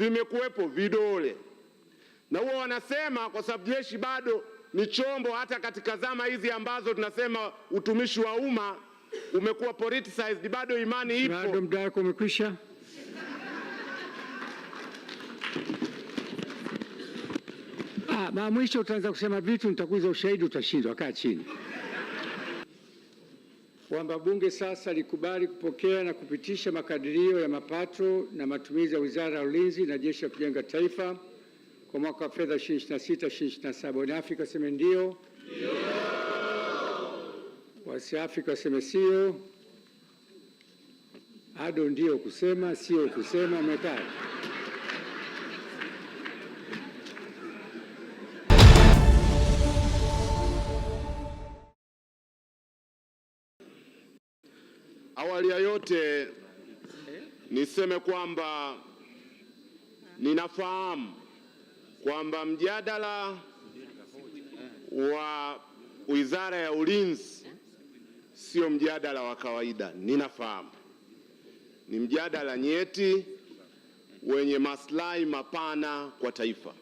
vimekuwepo vidole, na huwa wanasema kwa sababu jeshi bado ni chombo, hata katika zama hizi ambazo tunasema utumishi wa umma umekuwa politicized, bado imani ipo. Bado muda wako umekwisha. Mwisho utaanza kusema vitu, nitakuuliza ushahidi, utashindwa. Kaa chini. Kwamba bunge sasa likubali kupokea na kupitisha makadirio ya mapato na matumizi ya Wizara ya Ulinzi na Jeshi la Kujenga Taifa kwa mwaka wa fedha 2026/2027. Wanaafrika waseme ndio. Ndio. Wasiafrika waseme sio. Ado ndio kusema, sio kusema. Umekaa. Awali ya yote niseme kwamba ninafahamu kwamba mjadala wa Wizara ya Ulinzi sio mjadala wa kawaida. Ninafahamu ni mjadala nyeti wenye maslahi mapana kwa taifa.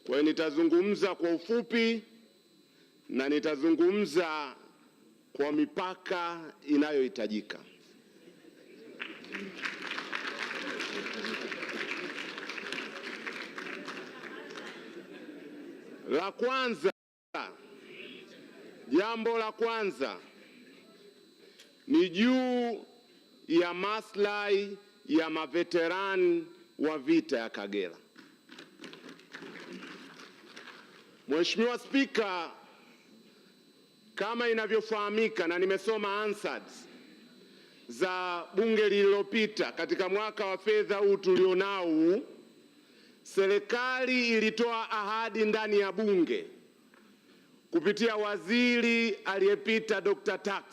Kwa hiyo nitazungumza kwa ufupi na nitazungumza kwa mipaka inayohitajika. La kwanza, jambo la kwanza ni juu ya maslahi ya maveterani wa vita ya Kagera. Mheshimiwa Spika, kama inavyofahamika na nimesoma answers za bunge lililopita, katika mwaka wa fedha huu tulionao, serikali ilitoa ahadi ndani ya bunge kupitia waziri aliyepita Dr. Tax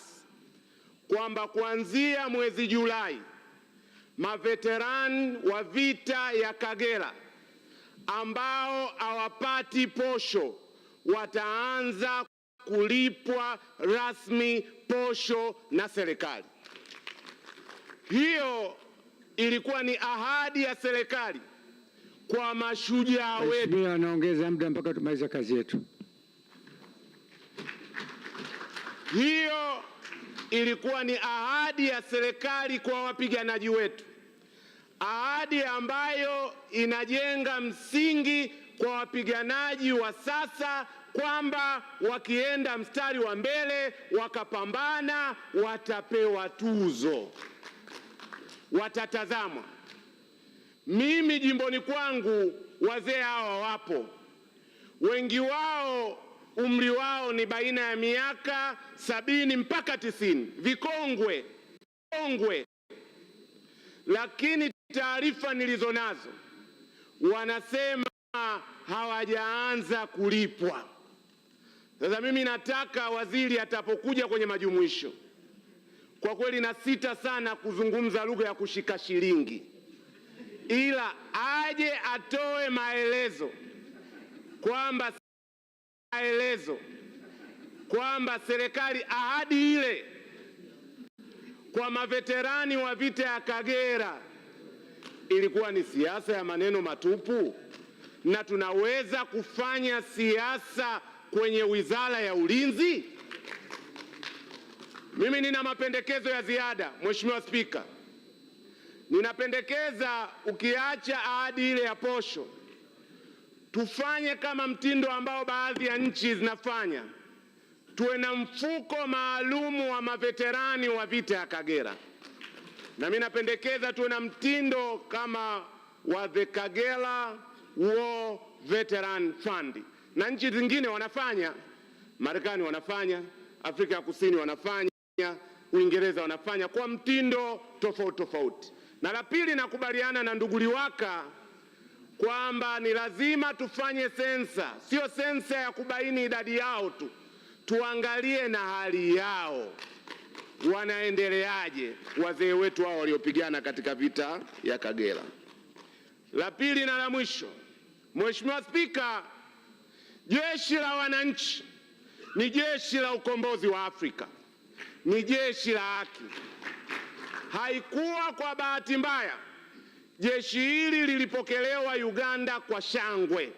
kwamba kuanzia mwezi Julai maveterani wa vita ya Kagera ambao hawapati posho wataanza kulipwa rasmi posho na serikali. Hiyo ilikuwa ni ahadi ya serikali kwa mashujaa wetu. Mheshimiwa, anaongeza muda mpaka tumalize kazi yetu. Hiyo ilikuwa ni ahadi ya serikali kwa wapiganaji wetu, ahadi ambayo inajenga msingi kwa wapiganaji wa sasa kwamba wakienda mstari wa mbele wakapambana watapewa tuzo, watatazamwa. Mimi jimboni kwangu wazee hao wapo, wengi wao umri wao ni baina ya miaka 70 mpaka 90, vikongwe, lakini taarifa nilizonazo wanasema hawajaanza kulipwa. Sasa mimi nataka waziri atapokuja kwenye majumuisho, kwa kweli na sita sana kuzungumza lugha ya kushika shilingi, ila aje atoe maelezo kwamba serikali ahadi ile kwa maveterani wa vita ya Kagera ilikuwa ni siasa ya maneno matupu, na tunaweza kufanya siasa kwenye Wizara ya Ulinzi. Mimi nina mapendekezo ya ziada, Mheshimiwa Spika. Ninapendekeza ukiacha ahadi ile ya posho, tufanye kama mtindo ambao baadhi ya nchi zinafanya, tuwe na mfuko maalumu wa maveterani wa vita ya Kagera. Na mimi napendekeza tuwe na mtindo kama wa the Kagera War Veteran Fund. Na nchi zingine wanafanya, Marekani wanafanya, Afrika ya Kusini wanafanya, Uingereza wanafanya kwa mtindo tofauti tofauti. Na la pili, nakubaliana na ndugu Liwaka kwamba ni lazima tufanye sensa, sio sensa ya kubaini idadi yao tu, tuangalie na hali yao, wanaendeleaje wazee wetu hao waliopigana katika vita ya Kagera. La pili na la mwisho, Mheshimiwa Spika, jeshi la wananchi ni jeshi la ukombozi wa Afrika, ni jeshi la haki. Haikuwa kwa bahati mbaya jeshi hili lilipokelewa Uganda kwa shangwe.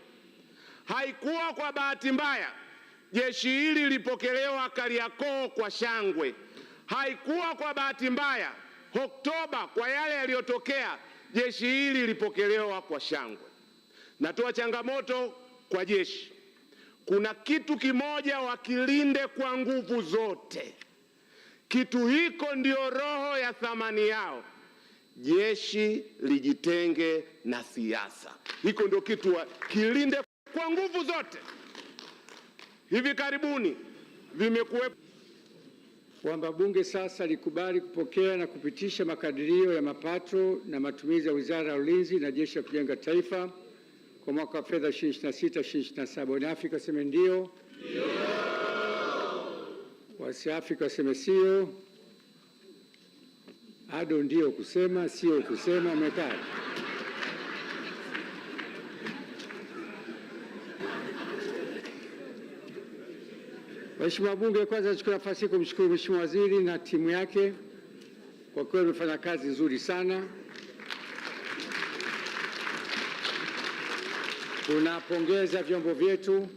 Haikuwa kwa bahati mbaya, jeshi hili lilipokelewa Kariakoo kwa shangwe. Haikuwa kwa bahati mbaya, Oktoba kwa yale yaliyotokea, jeshi hili lilipokelewa kwa shangwe. Natoa changamoto kwa jeshi. Kuna kitu kimoja wakilinde kwa nguvu zote. Kitu hiko ndio roho ya thamani yao. Jeshi lijitenge na siasa. Hiko ndio kitu kilinde kwa nguvu zote. Hivi karibuni vimekuwepo kwamba Bunge sasa likubali kupokea na kupitisha makadirio ya mapato na matumizi ya Wizara ya Ulinzi na Jeshi la Kujenga Taifa kwa mwaka wa fedha 2026/2027. Wanaafrika waseme ndio. Ndio. Wasiafrika waseme sio. Ado ndio kusema, sio kusema. Umekaa. Mheshimiwa Bunge, kwanza nachukua nafasi hii kumshukuru Mheshimiwa Waziri na timu yake kwa kweli wamefanya kazi nzuri sana. Tunapongeza vyombo vyetu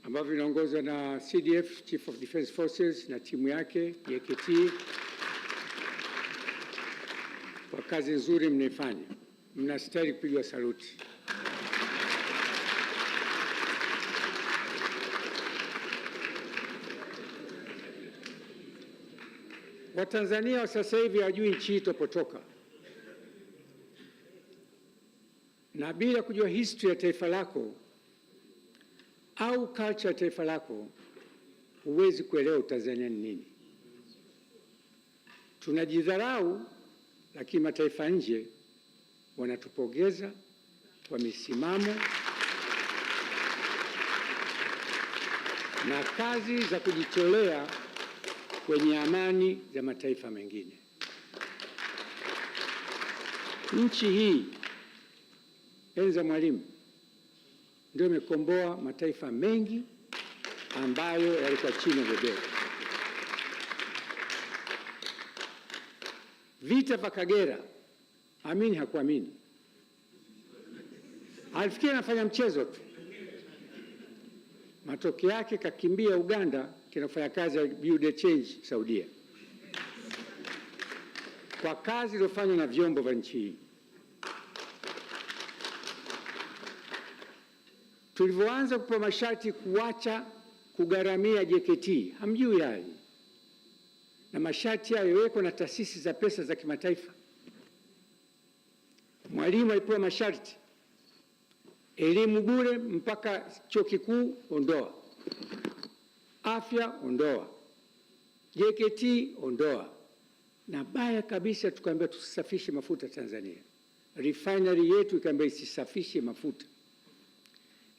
ambavyo vinaongozwa na CDF, Chief of Defence Forces, na timu yake JKT kwa kazi nzuri mnaifanya. Mnastahili kupigwa saluti. Watanzania wa sasa hivi hawajui nchi hii itopotoka, na bila kujua history ya taifa lako au culture ya taifa lako huwezi kuelewa Utanzania ni nini. Tunajidharau, lakini mataifa nje wanatupongeza kwa misimamo na kazi za kujitolea kwenye amani za mataifa mengine. Nchi hii enzi za Mwalimu ndio imekomboa mataifa mengi ambayo yalikuwa chini ya beberu. Vita vya Kagera, amini hakuamini, alifikiri anafanya mchezo tu. Matokeo yake kakimbia Uganda, kinafanya kazi ya Build a Change Saudia, kwa kazi iliyofanywa na vyombo vya nchi hii. Tulivyoanza kupewa masharti kuacha kugharamia JKT, hamjui hali, na masharti hayo yawekwa na taasisi za pesa za kimataifa. Mwalimu alipewa masharti, elimu bure mpaka chuo kikuu, ondoa. Afya, ondoa. JKT, ondoa. Na baya kabisa tukaambia tusisafishe mafuta Tanzania. Refinery yetu ikaambia isisafishe mafuta,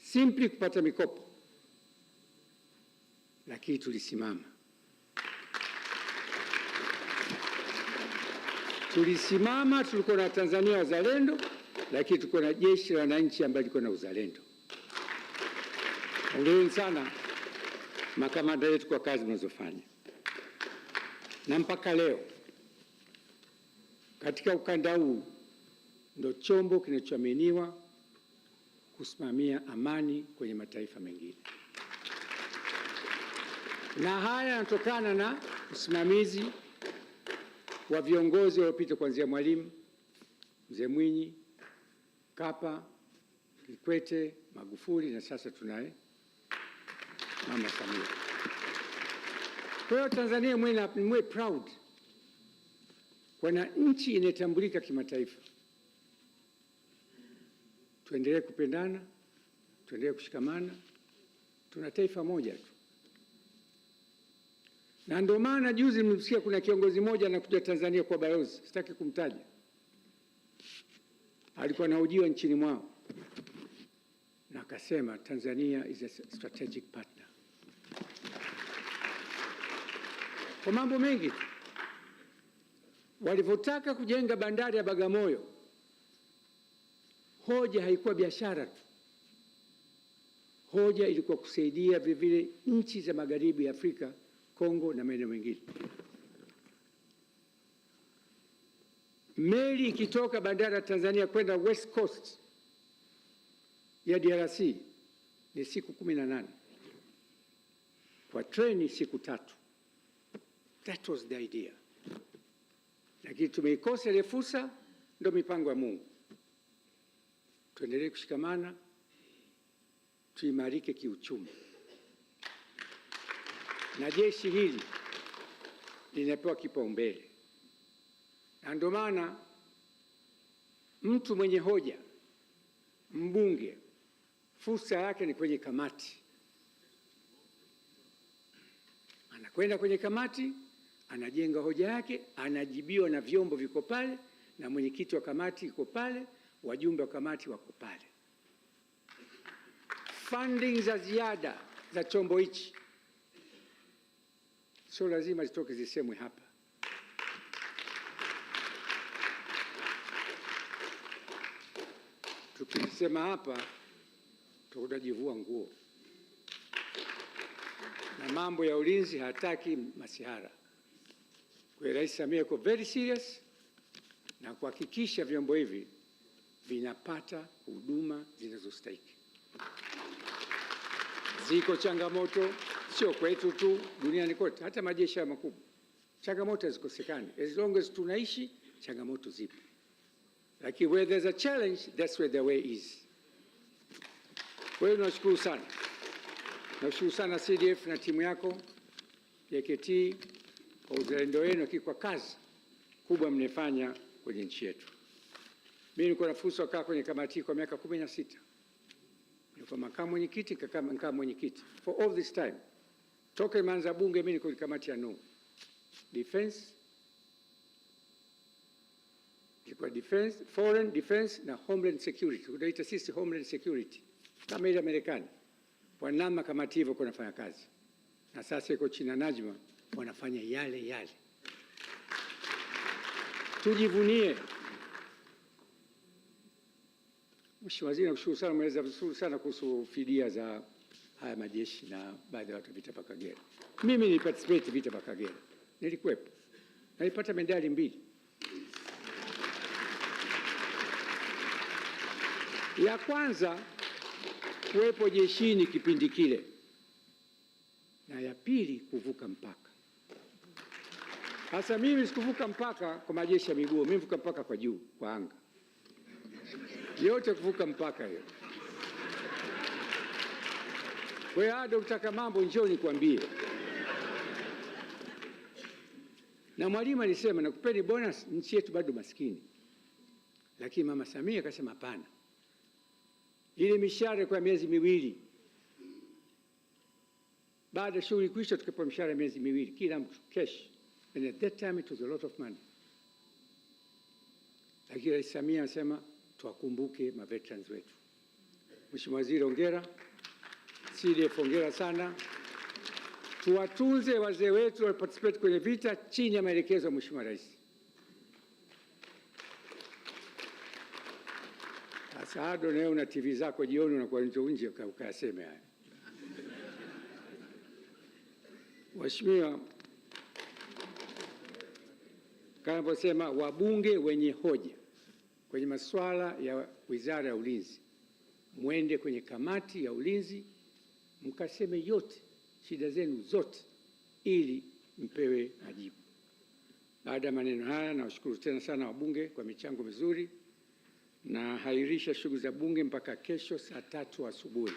simply kupata mikopo. Lakini tulisimama. Tulikuwa na Tanzania wazalendo, lakini tulikuwa na jeshi la wananchi ambalo liko na uzalendo. Hongereni sana makamanda yetu kwa kazi mnazofanya. Na mpaka leo katika ukanda huu ndio chombo kinachoaminiwa kusimamia amani kwenye mataifa mengine, na haya yanatokana na usimamizi wa viongozi waliopita kuanzia Mwalimu, Mzee Mwinyi, Mkapa, Kikwete, Magufuli na sasa tunaye Mama Samia. Kwa hiyo Tanzania mwe proud kwa na nchi inatambulika kimataifa. Tuendelee kupendana, tuendelee kushikamana, tuna taifa moja tu. Na ndio maana juzi mlisikia kuna kiongozi mmoja anakuja Tanzania kwa balozi, sitaki kumtaja. Alikuwa anahojiwa nchini mwao na akasema Tanzania is a strategic partner. Kwa mambo mengi, walivyotaka kujenga bandari ya Bagamoyo, hoja haikuwa biashara tu. Hoja ilikuwa kusaidia vile nchi za magharibi ya Afrika, Kongo na maeneo mengine. Meli ikitoka bandari ya Tanzania kwenda West Coast ya DRC ni siku 18, kwa treni siku 3. That was the idea, lakini tumeikosa ile fursa. Ndio mipango ya Mungu. Tuendelee kushikamana, tuimarike kiuchumi, na jeshi hili linapewa kipaumbele, na ndio maana mtu mwenye hoja, mbunge, fursa yake ni kwenye kamati. Anakwenda kwenye kamati, anajenga hoja yake, anajibiwa na vyombo viko pale, na mwenyekiti wa kamati yuko pale, wajumbe wa kamati wako pale. Funding za ziada za chombo hichi sio lazima zitoke zisemwe hapa. Tukisema hapa tutajivua nguo, na mambo ya ulinzi hataki masihara. Kwa hiyo Rais Samia yuko very serious na kuhakikisha vyombo hivi vinapata huduma zinazostahili. Ziko changamoto, sio kwetu tu, duniani kote, hata majeshi makubwa changamoto hazikosekani. As long as tunaishi, changamoto zipo, lakini where there's a challenge, that's where the way is. Kwa hiyo nashukuru sana, nashukuru sana CDF na timu yako JKT kwa uzalendo wenu, lakini kwa kazi kubwa mnefanya kwenye nchi yetu. Mimi niko na fursa kukaa kwenye kamati kwa miaka 16. Nilikuwa makamu mwenyekiti, nikakaa mwenyekiti for all this time. Toka imeanza bunge mimi niko kamati ya defense, ilikuwa defense, foreign defense na homeland security. Tunaita sisi homeland security kama ile Marekani. Wanama kamati hivyo kunafanya kazi. Na sasa iko chini ya Najma wanafanya yale yale. Tujivunie. Mheshimiwa Waziri, nakushukuru sana, umeeleza vizuri sana kuhusu fidia za haya majeshi na baadhi ya watu vita vya Kagera. Mimi niliparticipate vita vya Kagera. Nilikuwepo. Nilipata medali 2. Ya kwanza kuwepo jeshini kipindi kile, na ya pili kuvuka mpaka. Sasa mimi sikuvuka mpaka kwa majeshi ya miguu, mimi vuka mpaka kwa juu, kwa anga. Yote kuvuka mpaka hiyo. Kwa hiyo Dr. Mambo, njoo nikwambie. Na mwalimu alisema nakupeni bonus, nchi yetu bado maskini. Lakini Mama Samia akasema hapana. Ile mishahara kwa miezi 2. Baada shughuli kuisha tukapewa mishahara miezi 2 kila mtu cash. And at that time it was a lot of money. Lakini Rais Samia anasema tuwakumbuke maveterans wetu. Mheshimiwa Waziri, hongera. CDF hongera sana. Tuwatunze wazee wetu waliparticipate kwenye vita chini ya maelekezo ya Mheshimiwa Rais. Sasa Ado, leo una TV zako jioni unakuwa nje ukayaseme haya. Mheshimiwa, kama navyosema, wabunge wenye hoja kwenye masuala ya Wizara ya Ulinzi, mwende kwenye kamati ya ulinzi mkaseme yote, shida zenu zote, ili mpewe majibu. Baada ya maneno haya, nawashukuru tena sana wabunge kwa michango mizuri, na hairisha shughuli za bunge mpaka kesho saa 3 asubuhi.